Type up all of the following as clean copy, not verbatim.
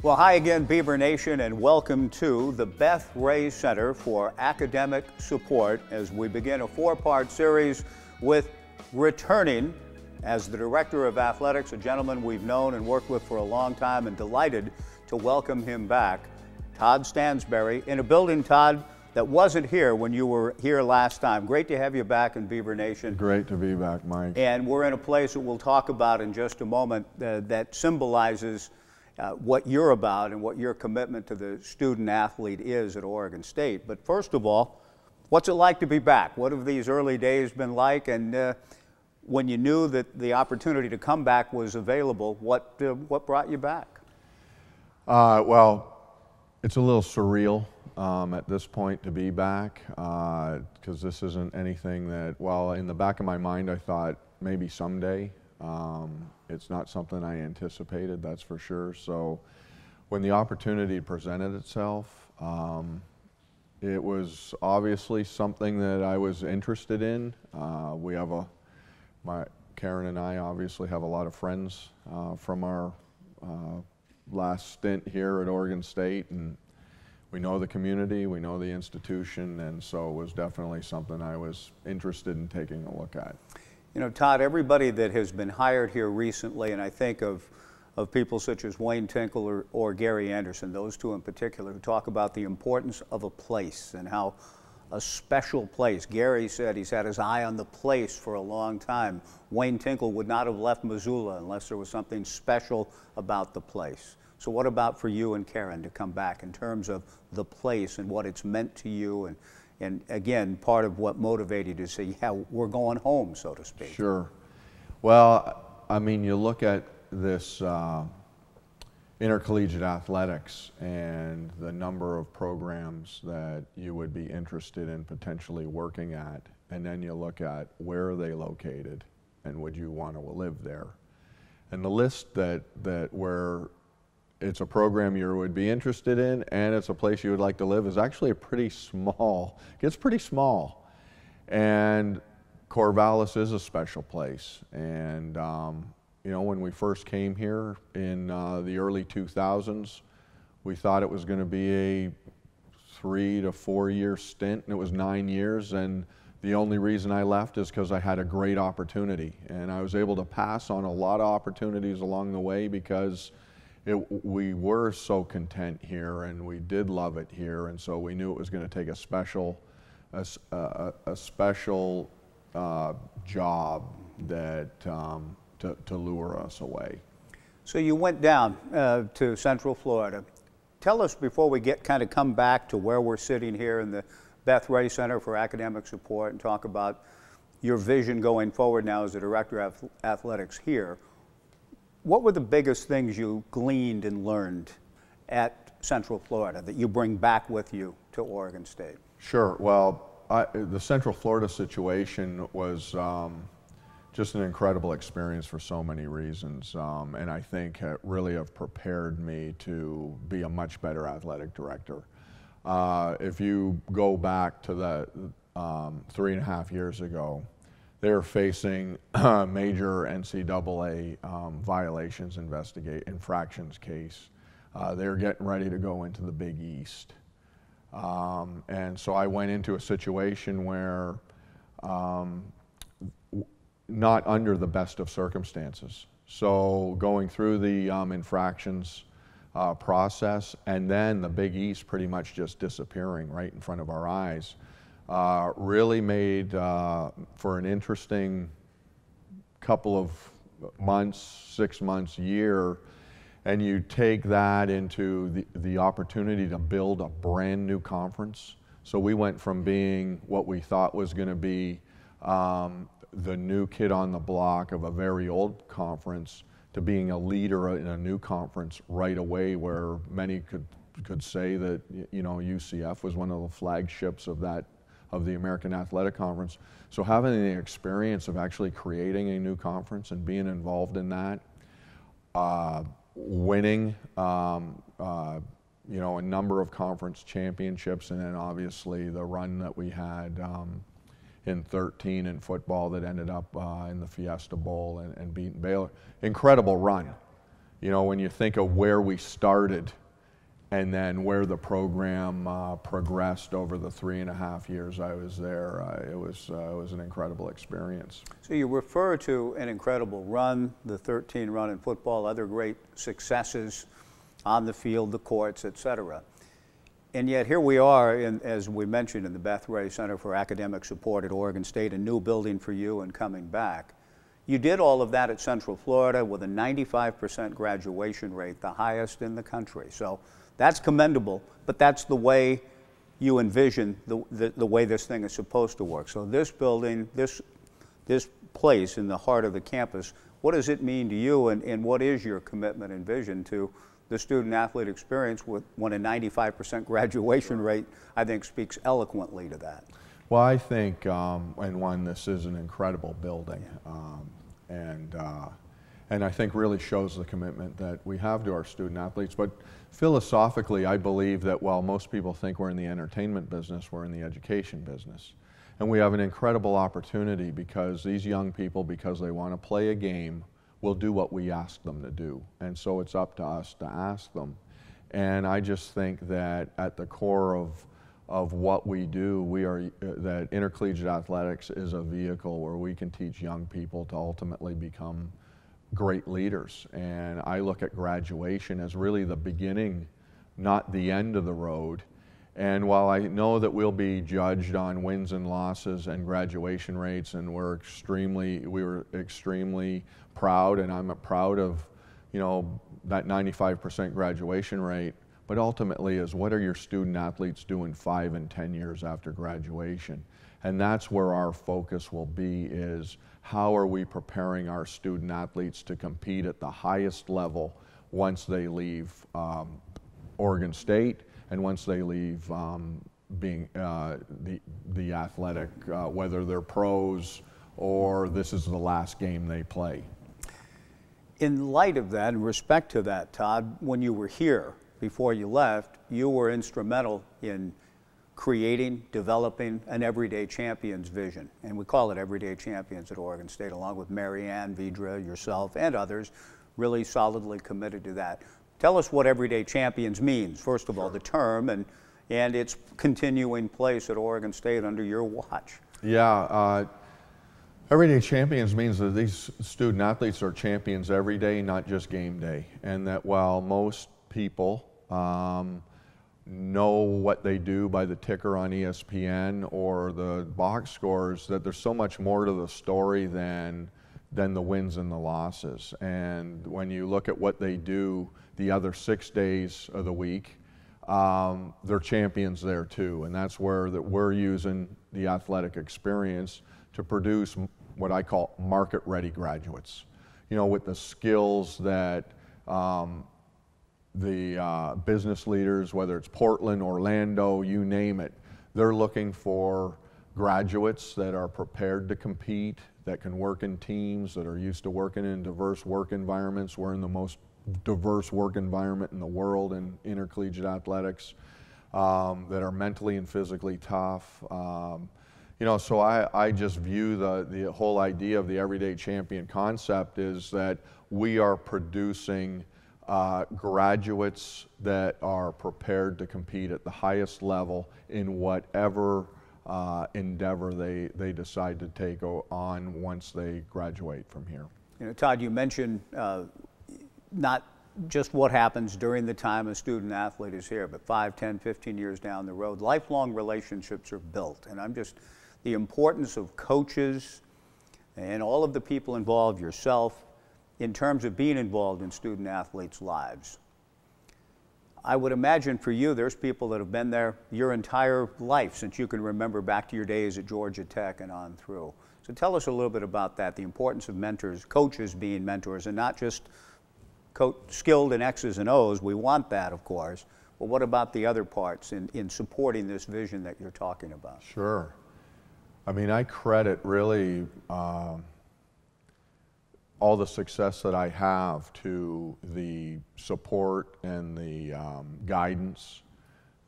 Well, hi again, Beaver Nation, and welcome to the Beth Ray Center for Academic Support as we begin a four-part series with returning as the Director of Athletics, a gentleman we've known and worked with for a long time, and delighted to welcome him back, Todd Stansbury, in a building, Todd, that wasn't here when you were here last time. Great to have you back in Beaver Nation. Great to be back, Mike. And we're in a place that we'll talk about in just a moment that symbolizes what you're about and what your commitment to the student athlete is at Oregon State. But first of all, what's it like to be back? What have these early days been like? And when you knew that the opportunity to come back was available, what brought you back? Well, it's a little surreal at this point to be back because this isn't anything that, well, in the back of my mind I thought maybe someday. It's not something I anticipated, that's for sure. So when the opportunity presented itself, it was obviously something that I was interested in. We have Karen and I obviously have a lot of friends from our last stint here at Oregon State, and we know the community, we know the institution, and so it was definitely something I was interested in taking a look at. You know, Todd, everybody that has been hired here recently, and I think of people such as Wayne Tinkle or Gary Anderson, those two in particular, who talk about the importance of a place and how a special place. Gary said he's had his eye on the place for a long time. Wayne Tinkle would not have left Missoula unless there was something special about the place. So what about for you and Karen to come back in terms of the place and what it's meant to you, and again, part of what motivated you to say, yeah, we're going home, so to speak? Sure. Well, I mean, you look at this intercollegiate athletics and the number of programs that you would be interested in potentially working at, and then you look at where are they located and would you want to live there. And the list that where it's a program you would be interested in and it's a place you would like to live is actually pretty small. It gets pretty small. And Corvallis is a special place. And you know, when we first came here in the early 2000s, we thought it was going to be a 3 to 4 year stint, and it was 9 years. And the only reason I left is because I had a great opportunity. And I was able to pass on a lot of opportunities along the way because we were so content here and we did love it here, and so we knew it was going to take a special job that to lure us away. So you went down to Central Florida. Tell us, before we come back to where we're sitting here in the Beth Ray Center for Academic Support and talk about your vision going forward now as the Director of Athletics here. What were the biggest things you gleaned and learned at Central Florida that you bring back with you to Oregon State? Sure. Well, the Central Florida situation was just an incredible experience for so many reasons, and I think really have prepared me to be a much better athletic director. If you go back to the 3.5 years ago, they were facing major NCAA violations infractions case. They were getting ready to go into the Big East. And so I went into a situation where not under the best of circumstances. So going through the infractions process, and then the Big East pretty much just disappearing right in front of our eyes, really made for an interesting couple of months, 6 months, year, and you take that into the opportunity to build a brand new conference. So we went from being what we thought was going to be the new kid on the block of a very old conference to being a leader in a new conference right away, where many could say that, you know, UCF was one of the flagships of the American Athletic Conference. So having the experience of actually creating a new conference and being involved in that, winning, you know, a number of conference championships, and then obviously the run that we had in 13 in football that ended up in the Fiesta Bowl and beating Baylor. Incredible run. You know, when you think of where we started and then where the program progressed over the 3.5 years I was there, it was an incredible experience. So you refer to an incredible run, the 13 run in football, other great successes on the field, the courts, et cetera. And yet here we are, as we mentioned, in the Beth Ray Center for Academic Support at Oregon State, a new building for you and coming back. You did all of that at Central Florida with a 95% graduation rate, the highest in the country. So that's commendable, but that's the way you envision the way this thing is supposed to work. So this building, this place in the heart of the campus, what does it mean to you, and what is your commitment and vision to the student-athlete experience when a 95% graduation rate, I think, speaks eloquently to that? Well, I think, and one, this is an incredible building, and I think really shows the commitment that we have to our student-athletes. But philosophically, I believe that while most people think we're in the entertainment business, we're in the education business. And we have an incredible opportunity because these young people, because they want to play a game, will do what we ask them to do. And so it's up to us to ask them. And I just think that at the core of what we do, that intercollegiate athletics is a vehicle where we can teach young people to ultimately become great leaders. And I look at graduation as really the beginning, not the end of the road. And while I know that we'll be judged on wins and losses and graduation rates, and we were extremely proud, and I'm proud of, you know, that 95% graduation rate, but ultimately is what are your student athletes doing 5 and 10 years after graduation? And that's where our focus will be, is how are we preparing our student athletes to compete at the highest level once they leave Oregon State, and once they leave being the athletic, whether they're pros or this is the last game they play. In light of that, in respect to that, Todd, when you were here before you left, you were instrumental in creating, developing an Everyday Champions vision. And we call it Everyday Champions at Oregon State, along with Mary Ann, Vidra, yourself, and others, really solidly committed to that. Tell us what Everyday Champions means, first of all, the term, and its continuing place at Oregon State under your watch. Yeah, Everyday Champions means that these student athletes are champions every day, not just game day. And that while most people know what they do by the ticker on ESPN or the box scores, that there's so much more to the story than the wins and the losses. And when you look at what they do the other 6 days of the week, they're champions there too. And that's where we're using the athletic experience to produce what I call market-ready graduates. You know, with the skills that the business leaders, whether it's Portland, Orlando, you name it, they're looking for graduates that are prepared to compete, that can work in teams, that are used to working in diverse work environments. We're in the most diverse work environment in the world in intercollegiate athletics, that are mentally and physically tough. You know, so I just view the whole idea of the Everyday Champion concept is that we are producing graduates that are prepared to compete at the highest level in whatever endeavor they decide to take on once they graduate from here. You know, Todd, you mentioned not just what happens during the time a student athlete is here, but 5, 10, 15 years down the road, lifelong relationships are built. And the importance of coaches and all of the people involved, yourself, in terms of being involved in student athletes' lives. I would imagine for you, there's people that have been there your entire life since you can remember back to your days at Georgia Tech and on through. So tell us a little bit about that, the importance of mentors, coaches being mentors, and not just skilled in X's and O's. We want that, of course, but what about the other parts in supporting this vision that you're talking about? Sure. I mean, I credit really all the success that I have to the support and the guidance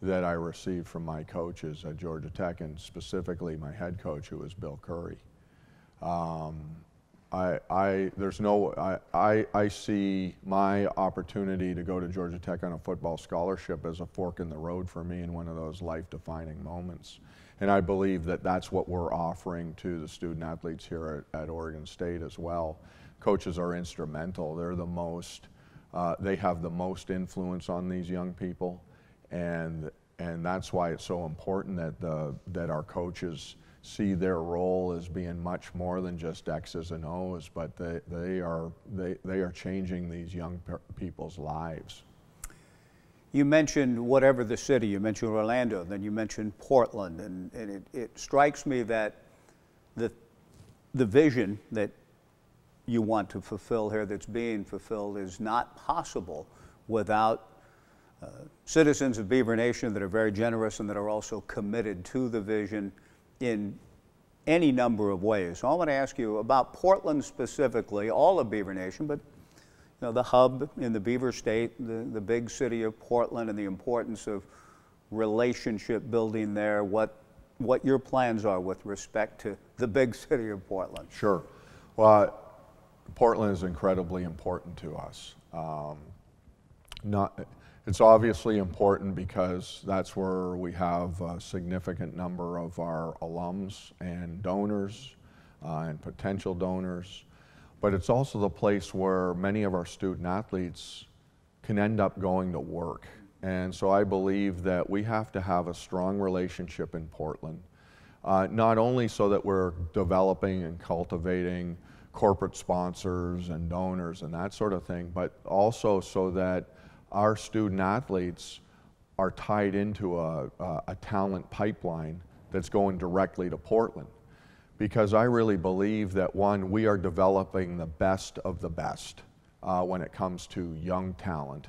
that I received from my coaches at Georgia Tech, and specifically my head coach, who was Bill Curry. I see my opportunity to go to Georgia Tech on a football scholarship as a fork in the road for me in one of those life-defining moments. And I believe that that's what we're offering to the student athletes here at Oregon State as well. Coaches are instrumental. They're the most, they have the most influence on these young people, and that's why it's so important that our coaches see their role as being much more than just X's and O's, but they are changing these young people's lives. You mentioned whatever the city, you mentioned Orlando, then you mentioned Portland, and it strikes me that the vision that you want to fulfill here that's being fulfilled is not possible without citizens of Beaver Nation that are very generous and that are also committed to the vision in any number of ways. So I want to ask you about Portland specifically, all of Beaver Nation, but you know, the hub in the Beaver State, the big city of Portland, and the importance of relationship building there, what your plans are with respect to the big city of Portland. Sure. Well, Portland is incredibly important to us. It's obviously important because that's where we have a significant number of our alums and donors and potential donors. But it's also the place where many of our student athletes can end up going to work. And so I believe that we have to have a strong relationship in Portland, not only so that we're developing and cultivating corporate sponsors and donors and that sort of thing, but also so that our student athletes are tied into a talent pipeline that's going directly to Portland. Because I really believe that, one, we are developing the best of the best when it comes to young talent.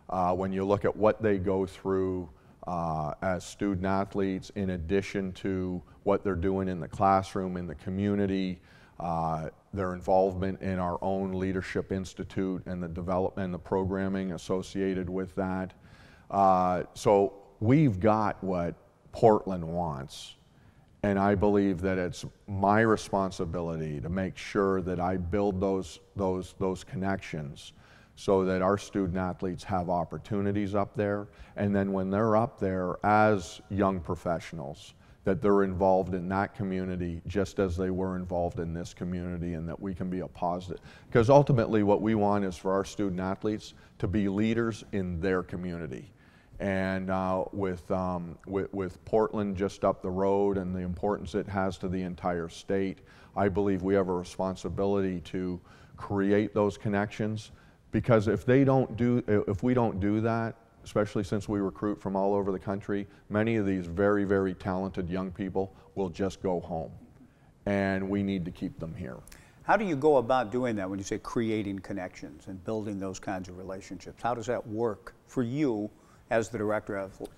When you look at what they go through as student athletes, in addition to what they're doing in the classroom, in the community, their involvement in our own Leadership Institute and the development and the programming associated with that. So we've got what Portland wants. And I believe that it's my responsibility to make sure that I build those connections so that our student athletes have opportunities up there. And then when they're up there as young professionals, that they're involved in that community just as they were involved in this community, and that we can be a positive. Because ultimately what we want is for our student athletes to be leaders in their community. And with Portland just up the road and the importance it has to the entire state, I believe we have a responsibility to create those connections, because if we don't do that, especially since we recruit from all over the country, many of these very, very talented young people will just go home, and we need to keep them here. How do you go about doing that when you say creating connections and building those kinds of relationships? How does that work for you as the Director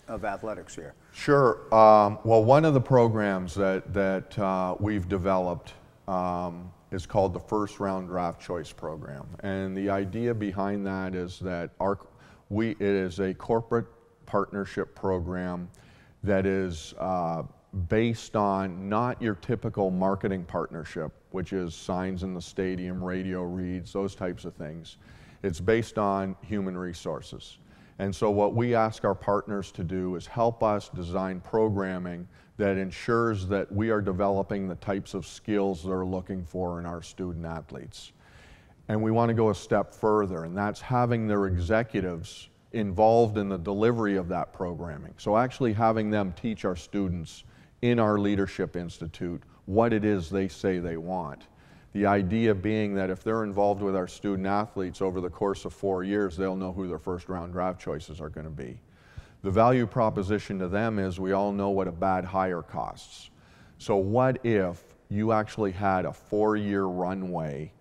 of Athletics here? Sure. Well, one of the programs that we've developed is called the First Round Draft Choice Program. And the idea behind that is that it is a corporate partnership program that is based on not your typical marketing partnership, which is signs in the stadium, radio reads, those types of things. It's based on human resources. And so what we ask our partners to do is help us design programming that ensures that we are developing the types of skills they're looking for in our student athletes. And we want to go a step further, and that's having their executives involved in the delivery of that programming. So actually having them teach our students in our Leadership Institute what it is they say they want. The idea being that if they're involved with our student athletes over the course of 4 years, they'll know who their first round draft choices are going to be. The value proposition to them is we all know what a bad hire costs. So what if you actually had a 4-year runway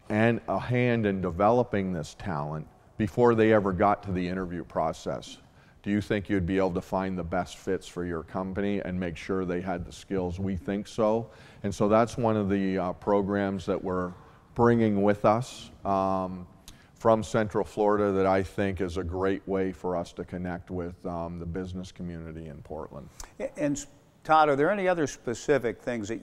and a hand in developing this talent before they ever got to the interview process? Do you think you'd be able to find the best fits for your company and make sure they had the skills? We think so. And so that's one of the programs that we're bringing with us from Central Florida that I think is a great way for us to connect with the business community in Portland. And Todd, are there any other specific things that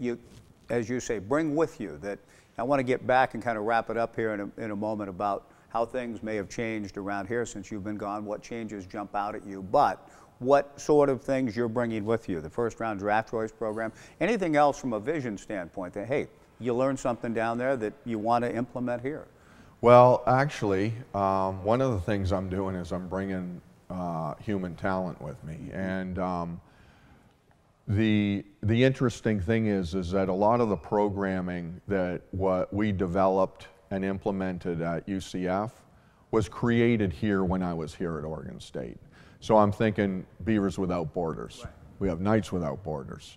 as you say, bring with you that, I want to get back and kind of wrap it up here in a moment about how things may have changed around here since you've been gone, what changes jump out at you, but what sort of things you're bringing with you, the first round draft choice program, anything else from a vision standpoint that, hey, you learned something down there that you want to implement here? Well, actually, one of the things I'm doing is I'm bringing human talent with me. And the interesting thing is that a lot of the programming that what we developed and implemented at UCF was created here when I was here at Oregon State. So I'm thinking Beavers Without Borders. Right. We have Knights Without Borders.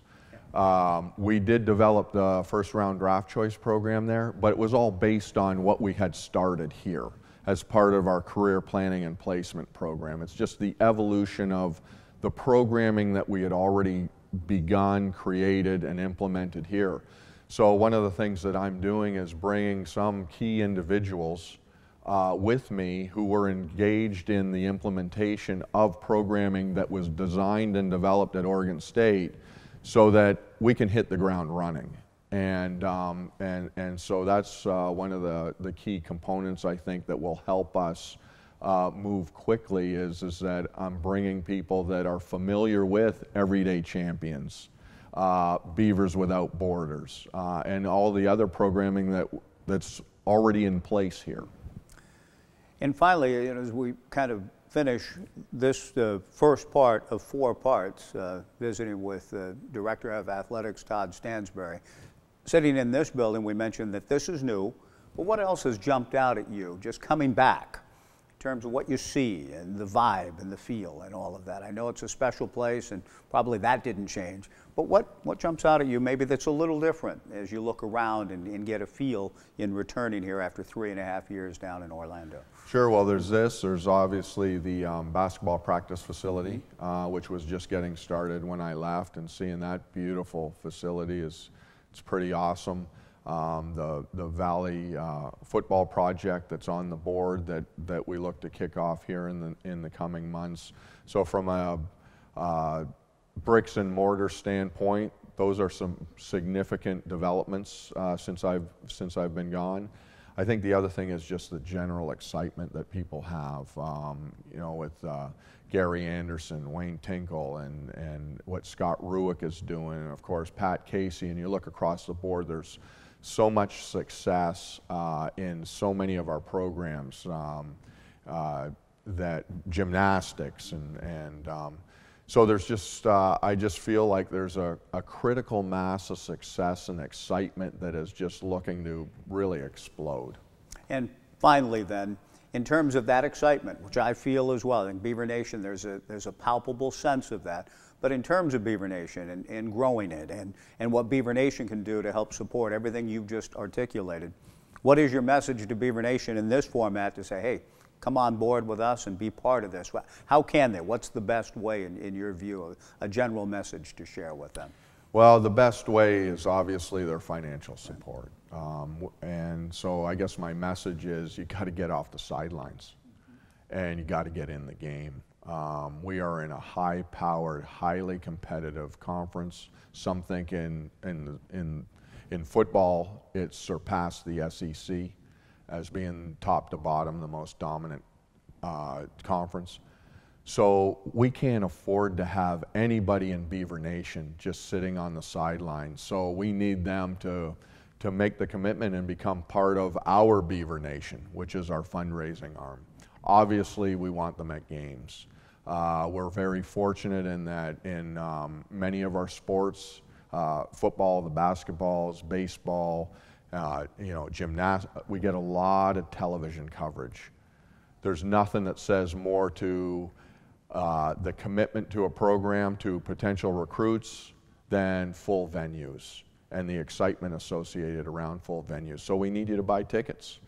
We did develop the first round draft choice program there, but it was all based on what we had started here as part of our career planning and placement program. It's just the evolution of the programming that we had already begun, created, and implemented here. So one of the things that I'm doing is bringing some key individuals with me who were engaged in the implementation of programming that was designed and developed at Oregon State so that we can hit the ground running. And so that's one of the key components I think that will help us move quickly is that I'm bringing people that are familiar with Everyday Champions, Beavers Without Borders, and all the other programming that's already in place here. And finally, as we kind of finish this first part of 4 parts, visiting with Director of Athletics Todd Stansbury. Sitting in this building, we mentioned that this is new, but what else has jumped out at you just coming back in terms of what you see and the vibe and the feel and all of that? I know it's a special place and probably that didn't change, but what jumps out at you maybe that's a little different as you look around and get a feel in returning here after 3.5 years down in Orlando? Sure, well there's obviously the basketball practice facility, which was just getting started when I left, and seeing that beautiful facility it's pretty awesome. The Valley football project that's on the board that we look to kick off here in the coming months. So from a bricks and mortar standpoint, those are some significant developments since I've been gone. I think the other thing is just the general excitement that people have, you know, with Gary Anderson, Wayne Tinkle, and what Scott Ruick is doing, and of course Pat Casey, and you look across the board, there's so much success in so many of our programs, that gymnastics and so there's just, I just feel like there's a critical mass of success and excitement that is just looking to really explode. And finally then, in terms of that excitement, which I feel as well, in Beaver Nation there's a palpable sense of that, but in terms of Beaver Nation and growing it and what Beaver Nation can do to help support everything you've just articulated, what is your message to Beaver Nation in this format to say, hey, come on board with us and be part of this? How can they? What's the best way, in your view, a general message to share with them? Well, the best way is obviously their financial support. And so I guess my message is you got to get off the sidelines and you got to get in the game. We are in a high-powered, highly competitive conference. Some think in football it's surpassed the SEC as being top to bottom the most dominant conference. So we can't afford to have anybody in Beaver Nation just sitting on the sidelines. So we need them to make the commitment and become part of our Beaver Nation, which is our fundraising arm. Obviously, we want them at games. We're very fortunate in that in many of our sports, football, the basketballs, baseball, you know, gymnastics, we get a lot of television coverage. There's nothing that says more to the commitment to a program to potential recruits than full venues and the excitement associated around full venues. So we need you to buy tickets.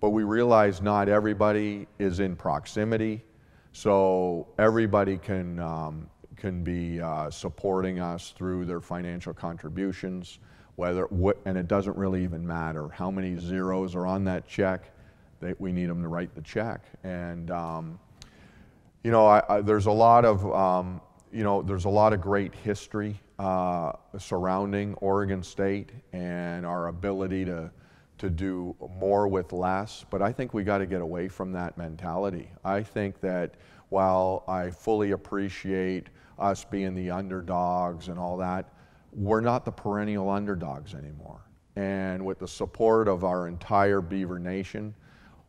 But we realize not everybody is in proximity, so everybody can be supporting us through their financial contributions. And it doesn't really even matter how many zeros are on that check. We need them to write the check. And you know, there's a lot of You know, there's a lot of great history surrounding Oregon State and our ability to do more with less, but I think we got to get away from that mentality. I think that while I fully appreciate us being the underdogs and all that, we're not the perennial underdogs anymore. And with the support of our entire Beaver Nation,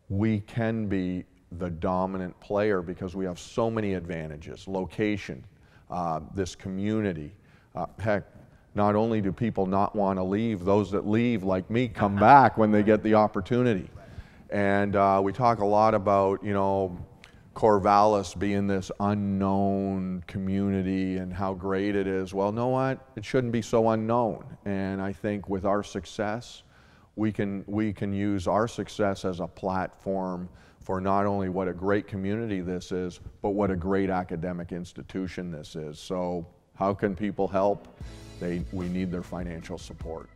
we can be the dominant player because we have so many advantages. Location, this community. Heck, not only do people not want to leave, those that leave, like me, come back when they get the opportunity. And we talk a lot about, you know, Corvallis being this unknown community and how great it is. Well, know what? It shouldn't be so unknown. And I think with our success, we can use our success as a platform for not only what a great community this is, but what a great academic institution this is. So how can people help? We need their financial support.